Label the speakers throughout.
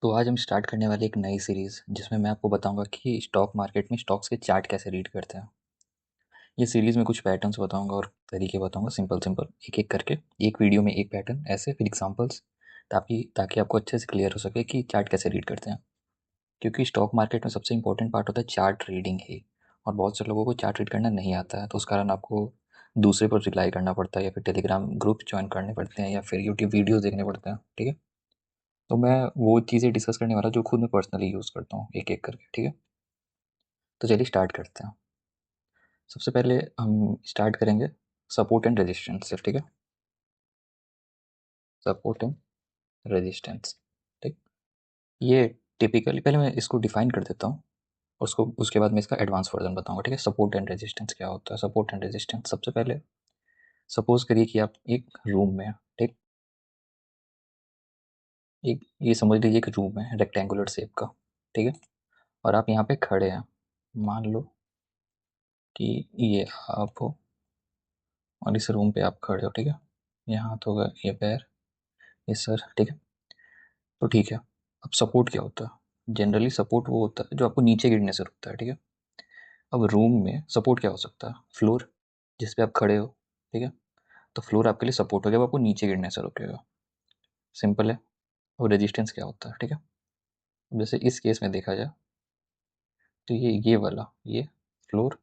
Speaker 1: तो आज हम स्टार्ट करने वाले एक नई सीरीज़ जिसमें मैं आपको बताऊंगा कि स्टॉक मार्केट में स्टॉक्स के चार्ट कैसे रीड करते हैं। ये सीरीज़ में कुछ पैटर्न्स बताऊंगा और तरीके बताऊंगा सिंपल सिंपल एक एक करके। एक वीडियो में एक पैटर्न ऐसे फिर एग्जांपल्स ताकि ताकि आपको अच्छे से क्लियर हो सके कि चार्ट कैसे रीड करते हैं। क्योंकि स्टॉक मार्केट में सबसे इंपॉर्टेंट पार्ट होता है चार्ट रीडिंग ही। और बहुत से लोगों को चार्ट रीड करना नहीं आता है, तो उस कारण आपको दूसरे पर रिलाई करना पड़ता है या फिर टेलीग्राम ग्रुप ज्वाइन करने पड़ते हैं या फिर यूट्यूब वीडियोज़ देखने पड़ते हैं। ठीक है, तो मैं वो चीज़ें डिस्कस करने वाला जो खुद मैं पर्सनली यूज़ करता हूँ एक एक करके। ठीक है, तो चलिए स्टार्ट करते हैं। सबसे पहले हम स्टार्ट करेंगे सपोर्ट एंड रेजिस्टेंस से। ठीक है, सपोर्ट एंड रेजिस्टेंस। ठीक, ये टिपिकली पहले मैं इसको डिफाइन कर देता हूँ, उसको उसके बाद मैं इसका एडवांस वर्जन बताऊंगा। ठीक है, सपोर्ट एंड रेजिस्टेंस क्या होता है। सपोर्ट एंड रेजिस्टेंस, सबसे पहले सपोज करिए कि आप एक रूम में हैं। ठीक, एक ये समझ लीजिए एक रूम है रेक्टेंगुलर शेप का। ठीक है, और आप यहाँ पे खड़े हैं। मान लो कि ये आप हो और इस रूम पे आप खड़े हो। ठीक है, ये हाथ होगा, ये पैर, ये सर। ठीक है, तो ठीक है। अब सपोर्ट क्या होता है? जनरली सपोर्ट वो होता है जो आपको नीचे गिरने से रुकता है। ठीक है, अब रूम में सपोर्ट क्या हो सकता है? फ्लोर, जिस पे आप खड़े हो। ठीक है, तो फ्लोर आपके लिए सपोर्ट हो गया, वो आपको नीचे गिरने से रोकेगा। सिंपल है। और रेजिस्टेंस क्या होता है? ठीक है, जैसे इस केस में देखा जाए तो ये वाला, ये फ्लोर,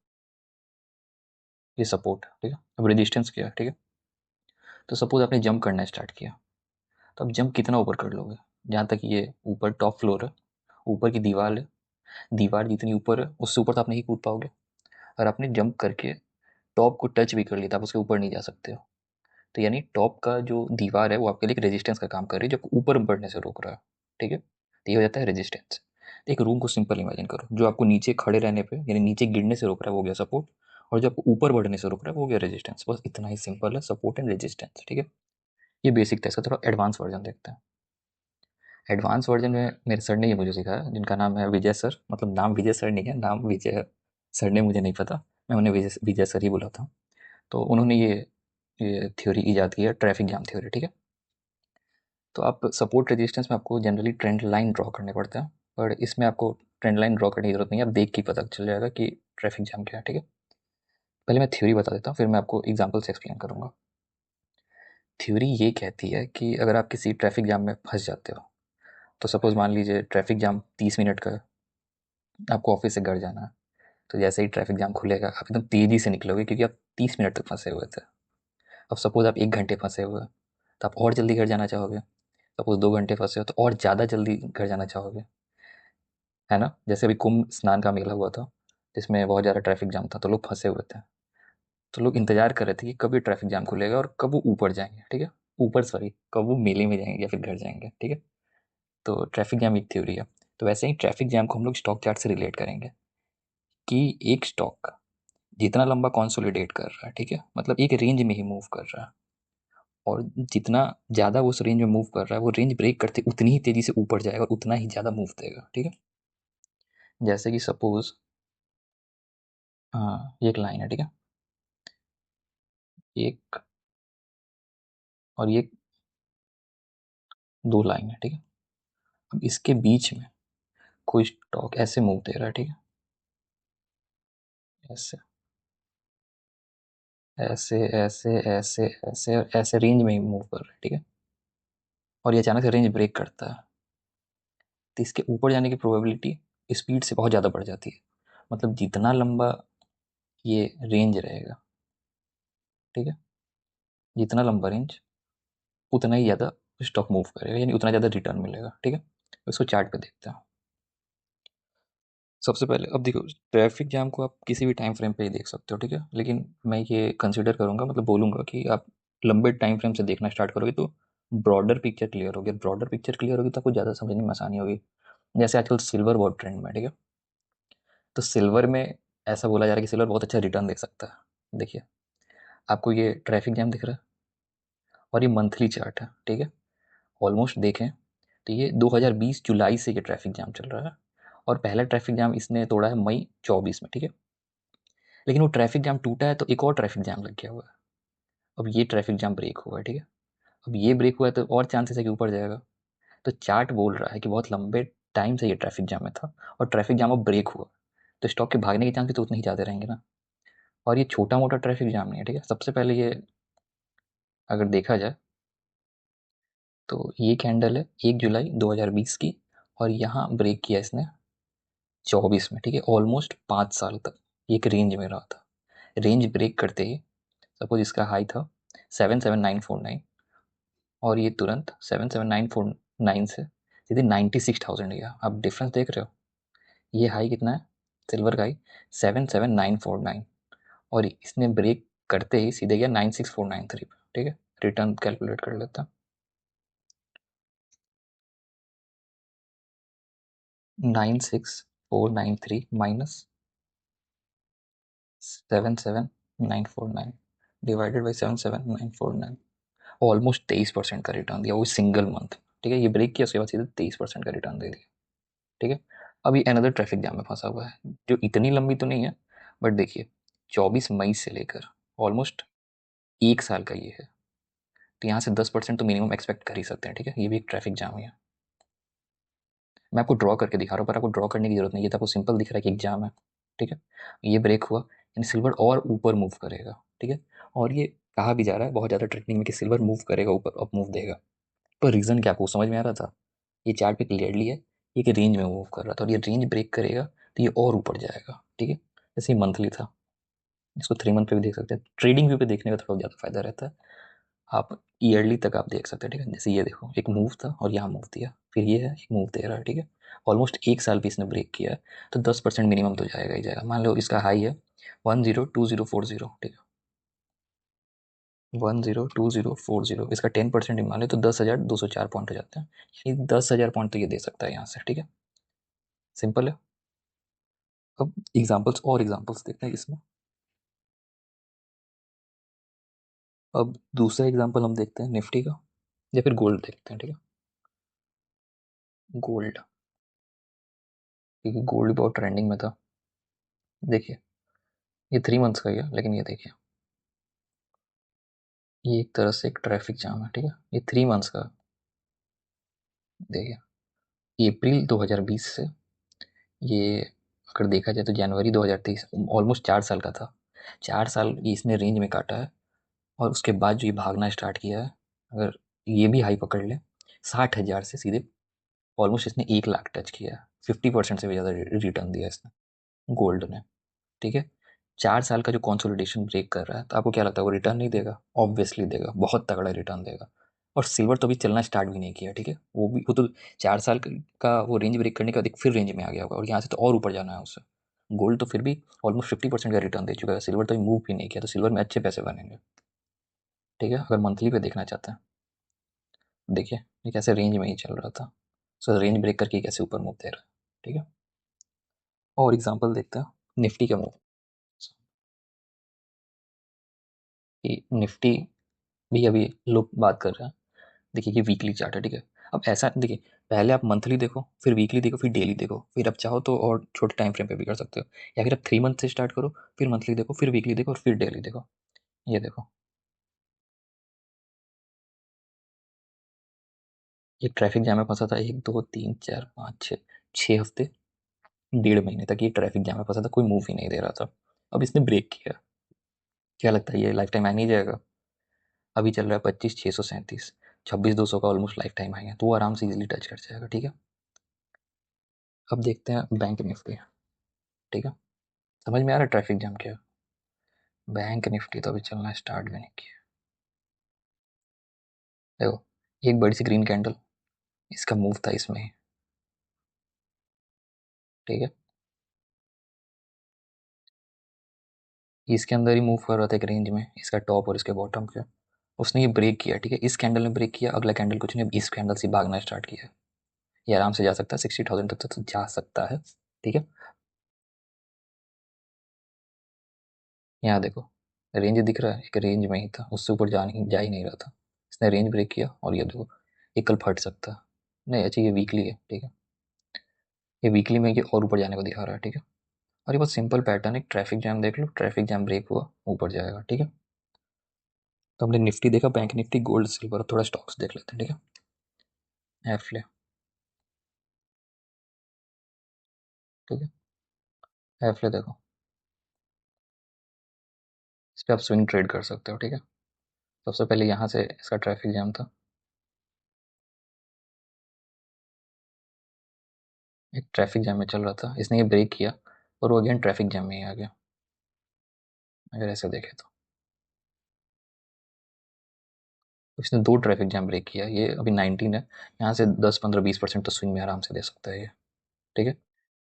Speaker 1: ये सपोर्ट। ठीक है, अब रेजिस्टेंस क्या है? ठीक है, तो सपोज आपने जंप करना स्टार्ट किया, तो अब जंप कितना ऊपर कर लोगे? जहाँ तक ये ऊपर टॉप फ्लोर है, ऊपर की दीवार है, दीवार जितनी ऊपर है उससे ऊपर तो आप नहीं कूद पाओगे। और आपने जंप करके टॉप को टच भी कर लिया, तो आप उसके ऊपर नहीं जा सकते हो। तो यानी टॉप का जो दीवार है वो आपके लिए एक रेजिस्टेंस का काम कर रही है, जो ऊपर बढ़ने से रोक रहा है। ठीक है, तो ये हो जाता है रेजिस्टेंस। एक रूम को सिंपल इमेजिन करो, जो आपको नीचे खड़े रहने पे यानी नीचे गिरने से रोक रहा है वो गया सपोर्ट, और जो आपको ऊपर बढ़ने से रोक रहा है वो गया रेजिस्टेंस। बस इतना ही सिंपल है, सपोर्ट एंड रेजिस्टेंस। ठीक है, ये बेसिक था। इसका थोड़ा एडवांस वर्जन देखते हैं। एडवांस वर्जन में मेरे सर ने ये मुझे सिखाया, जिनका नाम है विजय सर। मतलब नाम विजय सर नहीं है, नाम विजय सर ने, मुझे नहीं पता, मैं उन्हें विजय विजय सर ही बुलाता हूँ। तो उन्होंने ये थ्योरी ईजाद की है, ट्रैफिक जाम थ्योरी। ठीक है, तो आप सपोर्ट रेजिस्टेंस में आपको जनरली ट्रेंड लाइन ड्रॉ करने पड़ते हैं, पर इसमें आपको ट्रेंड लाइन ड्रॉ करने की जरूरत नहीं है, आप देख के पता चल जाएगा कि ट्रैफिक जाम क्या है। ठीक है, पहले मैं थ्योरी बता देता हूँ, फिर मैं आपको एग्जाम्पल से एक्सप्लेन करूँगा। थ्योरी ये कहती है कि अगर आप किसी ट्रैफिक जाम में फंस जाते हो, तो सपोज मान लीजिए ट्रैफिक जाम 30 मिनट का है, आपको ऑफिस से घर जाना है। तो जैसे ही ट्रैफिक जाम खुलेगा आप एकदम तेज़ी से निकलोगे, क्योंकि आप 30 मिनट तक फंसे हुए थे। अब सपोज आप 1 घंटे फंसे हुए, तो आप और जल्दी घर जाना चाहोगे। सपोज 2 घंटे फंसे हो तो और ज़्यादा जल्दी घर जाना चाहोगे, है ना? जैसे अभी कुंभ स्नान का मेला हुआ था, जिसमें बहुत ज़्यादा ट्रैफिक जाम था, तो लोग फंसे हुए थे। तो लोग इंतजार कर रहे थे कि कब ये ट्रैफिक जाम खुलेगा और कब वो ऊपर जाएंगे। ठीक है, ऊपर सॉरी, कब वो मेले में जाएंगे या फिर घर जाएंगे। ठीक है, तो ट्रैफिक जाम एक थ्योरी है। तो वैसे ही ट्रैफिक जाम को हम लोग स्टॉक चार्ट से रिलेट करेंगे कि एक स्टॉक जितना लंबा कंसोलिडेट कर रहा है, ठीक है, मतलब एक रेंज में ही मूव कर रहा है, और जितना ज़्यादा वो उस रेंज में मूव कर रहा है, वो रेंज ब्रेक करते उतनी ही तेज़ी से ऊपर जाएगा और उतना ही ज़्यादा मूव देगा। ठीक है, जैसे कि सपोज, हाँ, ये एक लाइन है। ठीक है, एक और ये दो लाइन है। ठीक है, अब इसके बीच में कोई स्टॉक ऐसे मूव दे रहा है। ठीक है, ऐसे ऐसे ऐसे ऐसे ऐसे और ऐसे रेंज में ही मूव कर रहा है। ठीक है, और ये अचानक से रेंज ब्रेक करता है, तो इसके ऊपर जाने की प्रोबेबिलिटी स्पीड से बहुत ज़्यादा बढ़ जाती है। मतलब जितना लंबा ये रेंज रहेगा, ठीक है, जितना लंबा रेंज उतना ही ज़्यादा स्टॉक मूव करेगा, यानी उतना ज़्यादा रिटर्न मिलेगा। ठीक है, इसको चार्ट पे देखते हैं। सबसे पहले अब देखो, ट्रैफिक जाम को आप किसी भी टाइम फ्रेम पे ही देख सकते हो। ठीक है, लेकिन मैं ये कंसिडर करूँगा, मतलब बोलूँगा कि आप लंबे टाइम फ्रेम से देखना स्टार्ट करोगे तो ब्रॉडर पिक्चर क्लियर होगी। ब्रॉडर पिक्चर क्लियर होगी तो आपको ज़्यादा समझने में आसानी होगी। जैसे आजकल सिल्वर बहुत ट्रेंड में है। ठीक है, तो सिल्वर में ऐसा बोला जा रहा है कि सिल्वर बहुत अच्छा रिटर्न दे सकता है। देखिए, आपको ये ट्रैफिक जैम दिख रहा है और ये मंथली चार्ट है। ठीक है, ऑलमोस्ट देखें तो ये 2020 जुलाई से ये ट्रैफिक जाम चल रहा है, और पहला ट्रैफिक जाम इसने तोड़ा है मई 24 में। ठीक है, लेकिन वो ट्रैफिक जाम टूटा है तो एक और ट्रैफिक जाम लग गया हुआ है। अब ये ट्रैफिक जाम ब्रेक हुआ है। ठीक है, अब ये ब्रेक हुआ है तो और चांसेस है कि ऊपर जाएगा। तो चार्ट बोल रहा है कि बहुत लंबे टाइम से ये ट्रैफिक जाम में था और ट्रैफिक जाम अब ब्रेक हुआ, तो स्टॉक के भागने के चांस तो उतने ही ज़्यादा रहेंगे ना। और ये छोटा मोटा ट्रैफिक जाम नहीं है, ठीक है। सबसे पहले ये अगर देखा जाए तो ये कैंडल है 1 जुलाई 2020 की, और यहाँ ब्रेक किया इसने 24 में, ठीक है। ऑलमोस्ट 5 साल तक एक रेंज में रहा था। रेंज ब्रेक करते ही सपोज इसका हाई था 77949, और ये तुरंत 77949 से सीधे 96,000 गया। आप डिफरेंस देख रहे हो, ये हाई कितना है सिल्वर का हाई 77949, और इसने ब्रेक करते ही सीधे गया 96493 पे, ठीक है। रिटर्न कैलकुलेट कर लेता है, 96493 माइनस 77949 डिवाइडेड बाई 77949, ऑलमोस्ट 23% का रिटर्न दिया वो सिंगल मंथ, ठीक है। ये ब्रेक किया उसके बाद सीधे 23% का रिटर्न दे दिया, ठीक है। अभी अनदर ट्रैफिक जाम में फंसा हुआ है जो इतनी लंबी तो नहीं है, बट देखिए 24 मई से लेकर ऑलमोस्ट 1 साल का ये है, तो यहाँ से 10% तो मिनिमम एक्सपेक्ट कर ही सकते हैं, ठीक है। ये भी एक ट्रैफिक जाम ही है। मैं आपको ड्रॉ करके दिखा रहा हूँ, पर आपको ड्रॉ करने की जरूरत नहीं है, ये तो आपको सिंपल दिख रहा है कि एग्जाम है, ठीक है। ये ब्रेक हुआ, यानी सिल्वर और ऊपर मूव करेगा, ठीक है। और ये कहा भी जा रहा है बहुत ज़्यादा ट्रेंडिंग में कि सिल्वर मूव करेगा ऊपर, अप मूव देगा। पर रीज़न क्या आपको समझ में आ रहा था, ये चार्ट पे क्लियरली है ये कि रेंज में मूव कर रहा था, और ये रेंज ब्रेक करेगा तो ये और ऊपर जाएगा, ठीक है। जैसे ये मंथली था, इसको 3 मंथ पे भी देख सकते हैं। ट्रेडिंग व्यू पे देखने का थोड़ा ज़्यादा फायदा रहता है, आप ईयरली तक आप देख सकते हैं, ठीक है। जैसे ये देखो एक मूव था और यहाँ मूव दिया, फिर ये है एक मूव दे रहा है, ठीक है। ऑलमोस्ट 1 साल भी इसने ब्रेक किया है, तो 10% मिनिमम तो जाएगा ही जाएगा। मान लो इसका हाई है 102040, ठीक है। 102040, इसका 10% मान लो तो 10,204 पॉइंट हो जाते हैं, यानी 10,000 पॉइंट तो ये दे सकता है यहाँ से, ठीक है। सिंपल है। अब एग्जाम्पल्स और एग्जाम्पल्स देखते हैं इसमें। अब दूसरा एग्जाम्पल हम देखते हैं निफ्टी का, या फिर गोल्ड देखते हैं, ठीक है। गोल्ड, क्योंकि गोल्ड बहुत ट्रेंडिंग में था। देखिए ये 3 मंथ्स का ही है, लेकिन ये देखिए ये एक तरह से एक ट्रैफिक जाम है, ठीक है। ये 3 मंथ्स का, देखिए अप्रैल 2020 से ये अगर देखा जाए तो जनवरी 2023, ऑलमोस्ट 4 साल का था। 4 साल ये इसने रेंज में काटा है, और उसके बाद जो ये भागना स्टार्ट किया है, अगर ये भी हाई पकड़ ले 60,000 से सीधे ऑलमोस्ट इसने 1 लाख टच किया है। 50% से भी ज़्यादा रिटर्न दिया इसने गोल्ड ने, ठीक है। 4 साल का जो कंसोलिडेशन ब्रेक कर रहा है, तो आपको क्या लगता है वो रिटर्न नहीं देगा? ऑब्वियसली देगा, बहुत तगड़ा रिटर्न देगा। और सिल्वर तो अभी चलना स्टार्ट भी नहीं किया, ठीक है। वो तो 4 साल का वो रेंज ब्रेक करने के बाद एक फिर रेंज में आ गया होगा, और यहाँ से तो और ऊपर जाना है उससे। गोल्ड तो फिर भी ऑलमोस्ट 50% का रिटर्न दे चुका है, सिल्वर तो मूव भी नहीं किया, तो सिल्वर में अच्छे पैसे बनेंगे, ठीक है। अगर मंथली पे देखना चाहते हैं, देखिए ये कैसे रेंज में ही चल रहा था, सो रेंज ब्रेक करके कैसे ऊपर मूव दे रहा है, ठीक है। और एग्जाम्पल देखते हैं निफ्टी का मूव, कि निफ्टी भी अभी लोग बात कर रहे हैं। देखिए ये वीकली चार्ट है, ठीक है। अब ऐसा देखिए, पहले आप मंथली देखो, फिर वीकली देखो, फिर डेली देखो, फिर आप चाहो तो और छोटे टाइम फ्रेम पे भी कर सकते हो, या फिर आप 3 मंथ से स्टार्ट करो, फिर मंथली देखो, फिर वीकली देखो, और फिर डेली देखो। ये देखो ये ट्रैफिक जैम में फंसा था 1 2 3 4 5 6 6 हफ्ते, 1.5 महीने तक ये ट्रैफिक जैम में फंसा था, कोई मूव ही नहीं दे रहा था। अब इसने ब्रेक किया, क्या लगता है ये लाइफ टाइम आ नहीं जाएगा? अभी चल रहा है 25,637, 26,200 का ऑलमोस्ट लाइफ टाइम आएगा, तो वो आराम से इजिली टच कर जाएगा, ठीक है। अब देखते हैं बैंक निफ्टी, ठीक है। समझ में आ रहा है ट्रैफिक जाम क्या है? बैंक निफ्टी तो अभी चलना स्टार्ट भी नहीं किया। देखो एक बड़ी सी ग्रीन कैंडल, इसका मूव था इसमें, ठीक है। इसके अंदर ही मूव कर रहा था एक रेंज में, इसका टॉप और इसके बॉटम पे। उसने ये ब्रेक किया, ठीक है। इस कैंडल ने ब्रेक किया, अगला कैंडल कुछ नहीं, अब इस कैंडल से भागना स्टार्ट किया। ये आराम से जा सकता है 60,000 तक तो जा सकता है, ठीक है। यहाँ देखो रेंज दिख रहा है, एक रेंज में ही था, उससे ऊपर जा ही नहीं रहा था। इसने रेंज ब्रेक किया, और ये देखो ये कल फट सकता है। नहीं अच्छा ये वीकली है, ठीक है। ये वीकली में ये और ऊपर जाने को दिखा रहा है, ठीक है। और ये बहुत सिंपल पैटर्न है, ट्रैफिक जैम देख लो, ट्रैफिक जैम ब्रेक हुआ ऊपर जाएगा, ठीक है। तो हमने निफ्टी देखा, बैंक निफ्टी, गोल्ड, सिल्वर, थोड़ा स्टॉक्स देख लेते हैं, ठीक है। एफ ले, ठीक है, एफ ले देखो, इस पर आप स्विंग ट्रेड कर सकते हो, ठीक है। सबसे पहले यहाँ से इसका ट्रैफिक जैम था, एक ट्रैफिक जैम में चल रहा था, इसने ये ब्रेक किया और वो अगेन ट्रैफिक जैम में ही आ गया, अगर ऐसे देखें तो इसने दो ट्रैफिक जैम ब्रेक किया। ये अभी 19 है, यहाँ से 10 15 20% तो स्विंग में आराम से दे सकता है ये, ठीक है।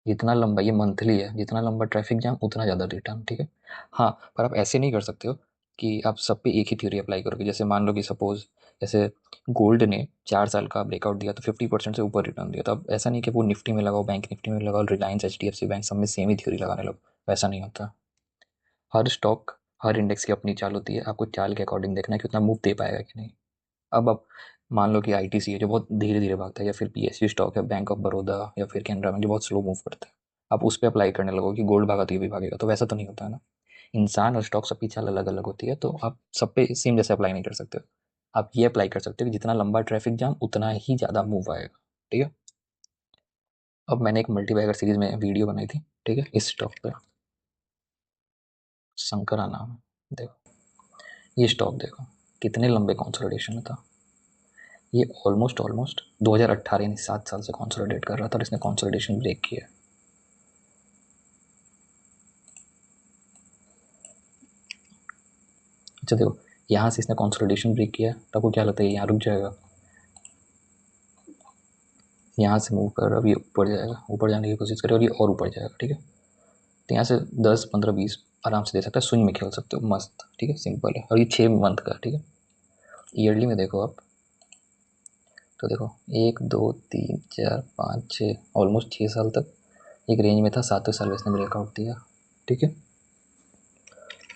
Speaker 1: जितना लंबा, ये मंथली है, जितना लंबा ट्रैफिक जैम उतना ज़्यादा रिटर्न, ठीक है। हाँ, पर आप ऐसे नहीं कर सकते हो कि आप सब पे एक ही थ्योरी अप्लाई करोगे। जैसे मान लो कि सपोज जैसे गोल्ड ने 4 साल का ब्रेकआउट दिया तो 50% से ऊपर रिटर्न दिया, तो अब ऐसा नहीं कि वो निफ्टी में लगाओ, बैंक निफ्टी में लगाओ, रिलायंस HDFC बैंक सब में सेम ही थ्योरी लगाने लगो, वैसा नहीं होता। हर स्टॉक, हर इंडेक्स की अपनी चाल होती है, आपको चाल के अकॉर्डिंग देखना है कि उतना मूव दे पाएगा कि नहीं। अब आप मान लो कि ITC है जो बहुत धीरे धीरे भागता है, या फिर PSU स्टॉक है, बैंक ऑफ बड़ौदा या फिर कैनरा बैंक जो बहुत स्लो मूव करता है, आप उस पर अप्लाई करने लगो कि गोल्ड भागा तो ये भी भागेगा, तो वैसा तो नहीं होता है ना। इंसान और स्टॉक सबकी चाल अलग अलग होती है, तो आप सब पे सेम जैसे अप्लाई नहीं कर सकते हो। आप ये अप्लाई कर सकते हो कि जितना लंबा ट्रैफिक जाम उतना ही ज़्यादा मूव आएगा, ठीक है। अब मैंने एक मल्टीबैगर सीरीज में वीडियो बनाई थी, ठीक है, इस स्टॉक पे, शंकरा नाम है, देखो ये स्टॉक देखो कितने लंबे कंसोलिडेशन में था। ये ऑलमोस्ट ऑलमोस्ट 2018 यानी 7 साल से कंसोलिडेट कर रहा था और इसने कंसोलिडेशन ब्रेक किया। अच्छा देखो, यहाँ से इसने कंसोलिडेशन ब्रेक किया, तो आपको क्या लगता है यहाँ रुक जाएगा? यहाँ से मूव कर, अब ये ऊपर जाएगा, ऊपर जाने की कोशिश करे और ये और ऊपर जाएगा, ठीक है। तो यहाँ से 10 15 20 आराम से दे सकता है, स्विंग में खेल सकते हो मस्त, ठीक है, सिंपल है। और ये 6 मंथ का, ठीक है। ईयरली में देखो आप, तो देखो 1 2 3 4 5 6, ऑलमोस्ट 6 साल तक एक रेंज में था, 7वें साल में इसने ब्रेकआउट दिया, ठीक है।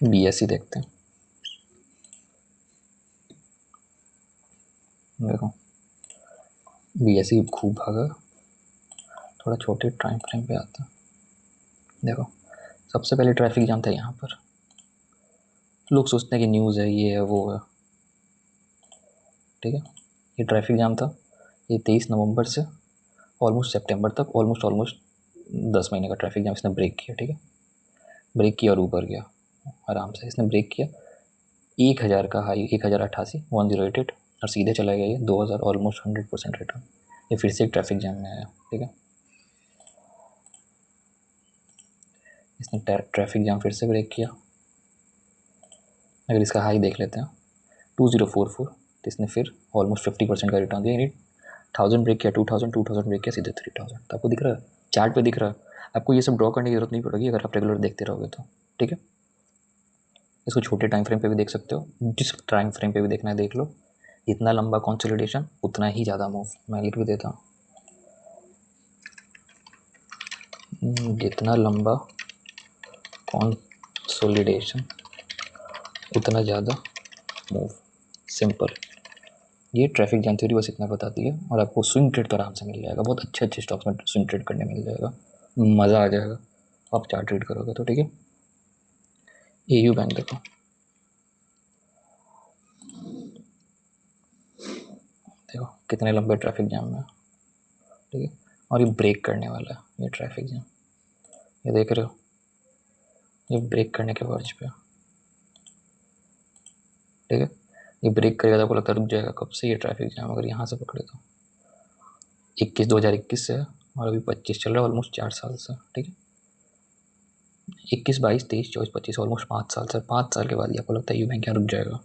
Speaker 1: BSE देखते हैं, देखो BSE खूब भागा, थोड़ा छोटे टाइम फ्रेम पे आता है। देखो सबसे पहले ट्रैफिक जाम था यहाँ पर, लोग सोचते हैं कि न्यूज़ है, ये है वो है, ठीक है। ये ट्रैफिक जाम था, ये 23 नवंबर से ऑलमोस्ट सितंबर तक, ऑलमोस्ट ऑलमोस्ट 10 महीने का ट्रैफिक जाम इसने ब्रेक किया, ठीक है। ब्रेक किया और ऊपर गया आराम से, इसने ब्रेक किया 1000 का हाई, 1088 1088, और सीधे चला गया ये 2000, ऑलमोस्ट 100% रिटर्न। ये फिर से एक ट्रैफिक जैम में आया, ठीक है। इसने ट्रैफिक जैम फिर से ब्रेक किया, अगर इसका हाई देख लेते हैं 2044, तो इसने फिर ऑलमोस्ट 50% का रिटर्न दिया, यानी 1000 ब्रेक किया, 2000 ब्रेक किया, सीधे 3000। तो आपको दिख रहा है, चार्ट पे दिख रहा है। आपको ये सब ड्रॉ करने की जरूरत नहीं पड़ेगी अगर आप रेगुलर देखते रहोगे तो, ठीक है। इसको छोटे टाइम फ्रेम पे भी देख सकते हो, जिस टाइम फ्रेम पे भी देखना है देख लो। जितना लंबा कंसोलिडेशन उतना ही ज़्यादा मूव, मैं लिख भी देता हूँ, जितना लंबा कंसोलिडेशन उतना ज़्यादा मूव, सिंपल। ये ट्रैफिक जैम थ्योरी बस इतना बताती है, और आपको स्विंग ट्रेड तो आराम से मिल जाएगा, बहुत अच्छे अच्छे स्टॉक्स में स्विंग ट्रेड करने मिल जाएगा, मज़ा आ जाएगा आप चार्ट ट्रेड करोगे तो, ठीक है। AU बैंक देखो, देखो कितने लंबे ट्रैफिक जैम में, ठीक है। और ये ब्रेक करने वाला है ये ट्रैफिक जैम, ये देख रहे हो, ये ब्रेक करने के वर्ज पे, ठीक है। ये ब्रेक करेगा तो आपको लगता है रुक जाएगा, कब से ये ट्रैफिक जैम, अगर यहाँ से पकड़े तो 2021 से है, और अभी 25 चल रहा है, ऑलमोस्ट 4 साल से, ठीक है। 21 22 23 24 25, ऑलमोस्ट 5 साल से, 5 साल के बाद ये आपको लगता है यू बैंक यहाँ रुक जाएगा?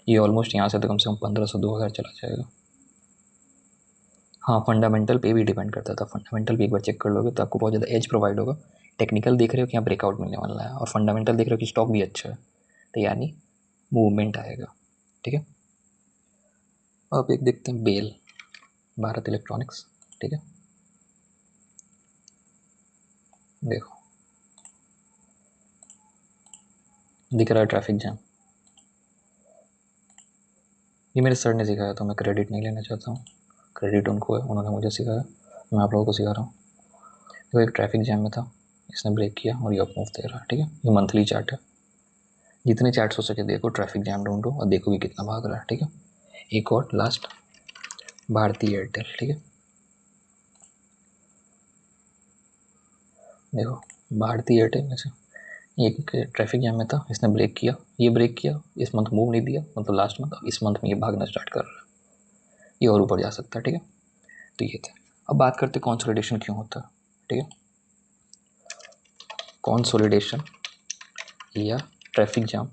Speaker 1: ये ऑलमोस्ट यहाँ से तो कम से कम 1500 2000 चला जाएगा। हाँ, फंडामेंटल पे भी डिपेंड करता था, फंडामेंटल भी एक बार चेक कर लोगे तो आपको बहुत ज़्यादा एज प्रोवाइड होगा। टेक्निकल देख रहे हो कि यहाँ ब्रेकआउट मिलने वाला है, और फंडामेंटल देख रहे हो कि स्टॉक भी अच्छा है, तो यानी मूवमेंट आएगा, ठीक है। अब एक देखते हैं बेल, भारत इलेक्ट्रॉनिक्स, ठीक है। देखो दिख रहा है ट्रैफिक जैम, ये मेरे सर ने सिखाया, तो मैं क्रेडिट नहीं लेना चाहता हूँ, क्रेडिट उनको है, उन्होंने मुझे सिखाया, मैं आप लोगों को सिखा रहा हूँ। तो एक ट्रैफिक जैम में था, इसने ब्रेक किया और ये अप मूव दे रहा है, ठीक है। ये मंथली चार्ट है, जितने चार्ट्स हो सके देखो, ट्रैफिक जैम ढूंढो और देखो कि कितना भाग रहा है, ठीक है। एक और लास्ट, भारती एयरटेल, ठीक है। देखो भारती एयरटेल में से एक ट्रैफिक जैम में था, इसने ब्रेक किया, ये ब्रेक किया, इस मंथ मूव नहीं दिया, मतलब लास्ट मंथ, इस मंथ में ये भागना स्टार्ट कर रहा है, ये और ऊपर जा सकता है, ठीक है। तो ये था। अब बात करते कंसोलिडेशन क्यों होता है, ठीक है। कंसोलिडेशन या ट्रैफिक जाम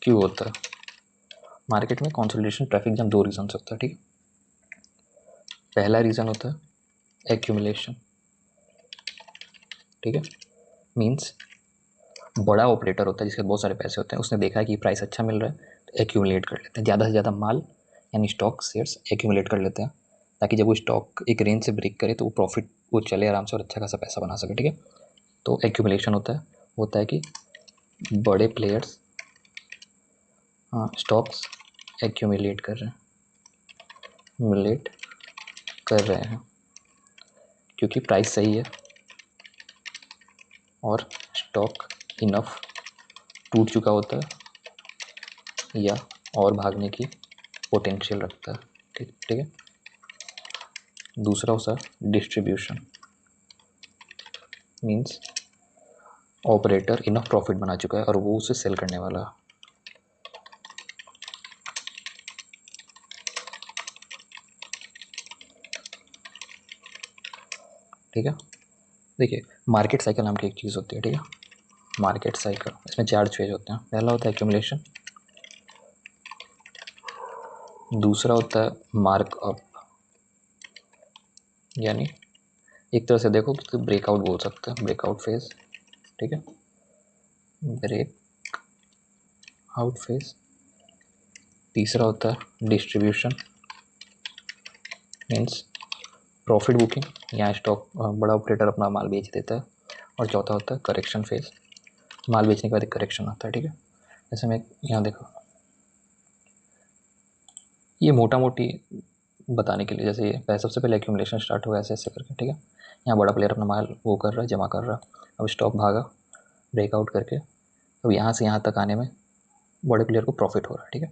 Speaker 1: क्यों होता है मार्केट में? कंसोलिडेशन ट्रैफिक जाम दो रीजन से होता है, ठीक है। पहला रीज़न होता है एक्यूमुलेशन, ठीक है। मीन्स बड़ा ऑपरेटर होता है जिसके बहुत सारे पैसे होते हैं, उसने देखा है कि प्राइस अच्छा मिल रहा है तो एक्यूमुलेट कर लेते हैं, ज़्यादा से ज़्यादा माल यानी स्टॉक शेयर्स एक्यूमुलेट कर लेते हैं, ताकि जब वो स्टॉक एक रेंज से ब्रेक करे तो वो प्रॉफिट वो चले आराम से और अच्छा खासा पैसा बना सके, ठीक है। तो एक्यूमुलेशन होता है कि बड़े प्लेयर्स स्टॉक्स एक्यूमुलेट कर रहे हैं क्योंकि प्राइस सही है और स्टॉक इनफ टूट चुका होता है या और भागने की पोटेंशियल रखता है, ठीक है। दूसरा होता है distribution, means operator enough profit बना चुका है और वो उसे सेल करने वाला है, ठीक है। देखिए मार्केट साइकिल नाम की एक चीज़ होती है, ठीक है। मार्केट साइकिल, इसमें 4 फेज होते हैं। पहला होता है एक्यूमुलेशन, दूसरा होता है मार्कअप, यानी एक तरह से देखो तो ब्रेकआउट बोल सकते हैं, ब्रेकआउट फेज, ठीक है। Break out phase. तीसरा होता है डिस्ट्रीब्यूशन, मीन्स प्रॉफिट बुकिंग, यहाँ स्टॉक बड़ा ऑपरेटर अपना माल बेच देता है। और चौथा होता है करेक्शन फेज, माल बेचने के बाद एक करेक्शन आता है, ठीक है। जैसे मैं यहाँ देखो, ये मोटा मोटी बताने के लिए, जैसे ये सबसे पहले एक्यूमुलेशन स्टार्ट हुआ ऐसे ऐसे करके, ठीक है। यहाँ बड़ा प्लेयर अपना माल वो कर रहा है, जमा कर रहा है, अब स्टॉक भागा ब्रेकआउट करके, अब यहाँ से यहाँ तक आने में बड़े प्लेयर को प्रॉफिट हो रहा है, ठीक है।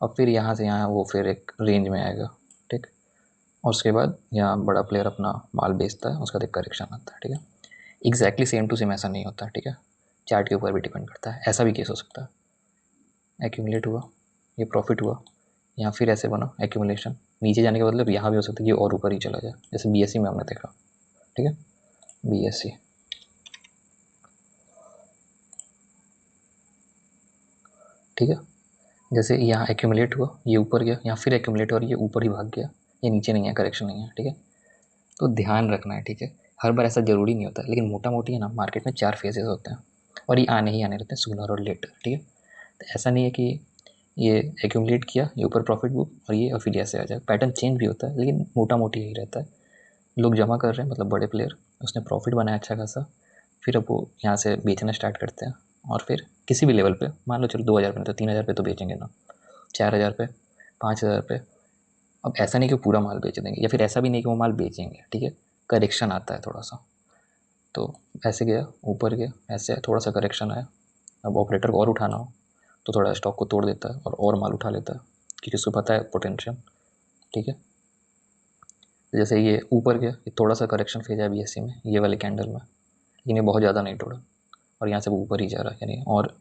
Speaker 1: अब फिर यहाँ से यहाँ वो फिर एक रेंज में आएगा, ठीक। और उसके बाद यहाँ बड़ा प्लेयर अपना माल बेचता है, उसका एक करेक्शन आता है, ठीक है। एग्जैक्टली सेम टू सेम ऐसा नहीं होता, ठीक है। चार्ट के ऊपर भी डिपेंड करता है, ऐसा भी केस हो सकता है एक्यूमुलेट हुआ, ये प्रॉफिट हुआ, यहाँ फिर ऐसे बना एक्यूमुलेशन, नीचे जाने के मतलब यहाँ भी हो सकता है कि और ऊपर ही चला जाए, जैसे बीएससी में हमने देखा, ठीक है। बीएससी, ठीक है। जैसे यहाँ एक्यूमुलेट हुआ, ये ऊपर गया, यहाँ फिर एक्यूमुलेट हुआ और ये ऊपर ही भाग गया, ये नीचे नहीं है, करेक्शन नहीं है, ठीक है। तो ध्यान रखना है, ठीक है। हर बार ऐसा ज़रूरी नहीं होता, लेकिन मोटा मोटी है ना, मार्केट में 4 फेजेस होते हैं और ये आने ही आने रहते हैं सूनर और लेटर, ठीक है। तो ऐसा नहीं है कि ये एक्यूमुलेट किया, ये ऊपर प्रॉफिट बुक और ये अभी ऐसे आ जाए, पैटर्न चेंज भी होता है लेकिन मोटा मोटी यही रहता है। लोग जमा कर रहे हैं, मतलब बड़े प्लेयर, उसने प्रॉफिट बनाया अच्छा खासा, फिर अब वो यहाँ से बेचना स्टार्ट करते हैं और फिर किसी भी लेवल पे, मान लो चलो 2000 पे, तो 3000 पे तो बेचेंगे ना, 4000 पे, 5000 पे। अब ऐसा नहीं कि वो पूरा माल बेच देंगे, या फिर ऐसा भी नहीं कि वो माल बेचेंगे, ठीक है। करेक्शन आता है थोड़ा सा, तो ऐसे गया ऊपर गया, ऐसे थोड़ा सा करेक्शन आया, अब ऑपरेटर को और उठाना हो तो थोड़ा स्टॉक को तोड़ देता है और माल उठा लेता है, क्योंकि उसको पता है पोटेंशियल, ठीक है। जैसे ये ऊपर गया, ये थोड़ा सा करेक्शन फेज है बीएससी में, ये वाले कैंडल में, लेकिन ये बहुत ज़्यादा नहीं तोड़ा और यहाँ से वो ऊपर ही जा रहा है, यानी और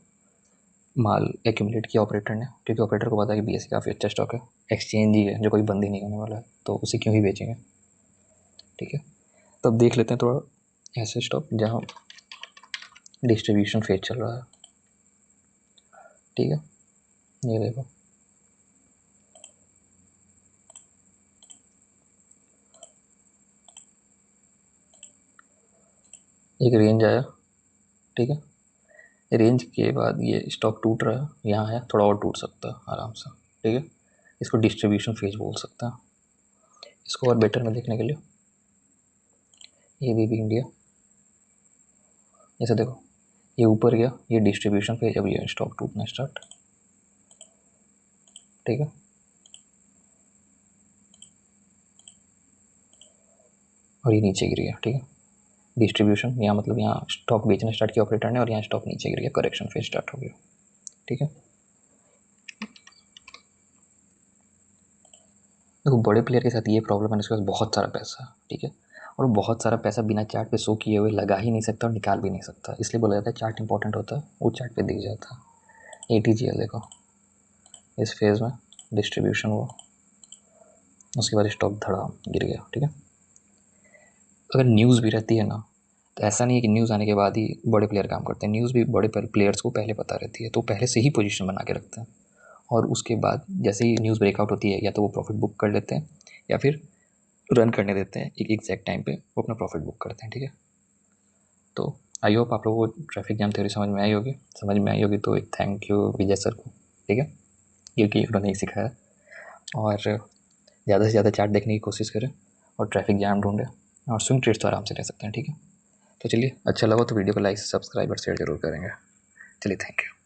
Speaker 1: माल एक्यूमुलेट किया ऑपरेटर ने, क्योंकि ऑपरेटर को पता है कि बीएससी काफ़ी अच्छा स्टॉक है, एक्सचेंज ही है जो कोई बंद ही नहीं होने वाला है, तो उसे क्यों ही बेचेंगे, ठीक है। तो अब देख लेते हैं थोड़ा ऐसे स्टॉक जहाँ डिस्ट्रीब्यूशन फेज चल रहा है, ठीक है। ये देखो, एक रेंज आया, ठीक है। रेंज के बाद ये स्टॉक टूट रहा है, यहाँ है, थोड़ा और टूट सकता है आराम से, ठीक है। इसको डिस्ट्रीब्यूशन फेज बोल सकते हैं। इसको और बेटर में देखने के लिए ABB इंडिया, जैसे देखो ये ऊपर गया, ये डिस्ट्रीब्यूशन फेज, अब ये स्टॉक टूटना स्टार्ट, ठीक है। और ये नीचे गिर गया, ठीक है। डिस्ट्रीब्यूशन, यहाँ मतलब यहाँ स्टॉक बेचना स्टार्ट किया ऑपरेटर ने और यहाँ स्टॉक नीचे गिर गया, करेक्शन फेज स्टार्ट हो गया, ठीक है। देखो बड़े प्लेयर के साथ ये प्रॉब्लम है, उसके पास बहुत सारा पैसा है, ठीक है, और वो बहुत सारा पैसा बिना चार्ट पे शो किए हुए लगा ही नहीं सकता और निकाल भी नहीं सकता, इसलिए बोला जाता है चार्ट इंपॉर्टेंट होता है, वो चार्ट पे दिख जाता है। ATGL देखो इस फेज़ में डिस्ट्रीब्यूशन हुआ, उसके बाद स्टॉक धड़ा गिर गया, ठीक है। अगर न्यूज़ भी रहती है ना, तो ऐसा नहीं है कि न्यूज़ आने के बाद ही बड़े प्लेयर काम करते हैं, न्यूज़ भी बड़े प्लेयर्स को पहले पता रहती है, तो पहले से ही पोजीशन बना के रखते हैं, और उसके बाद जैसे ही न्यूज़ ब्रेकआउट होती है या तो वो प्रॉफिट बुक कर लेते हैं या फिर रन करने देते हैं, एक एग्जैक्ट टाइम पे वो अपना प्रॉफिट बुक करते हैं, ठीक है। तो आई होप आप लोगों को ट्रैफिक जैम थ्योरी समझ में आई होगी, तो एक थैंक यू विजय सर को, ठीक है, क्योंकि उन्होंने ही सिखाया। और ज़्यादा से ज़्यादा चार्ट देखने की कोशिश करें और ट्रैफिक जैम ढूंढें, और स्विंग ट्रेड्स तो आराम से ले सकते हैं, ठीक है। तो चलिए, अच्छा लगा तो वीडियो को लाइक सब्सक्राइब और शेयर जरूर करेंगे। चलिए, थैंक यू।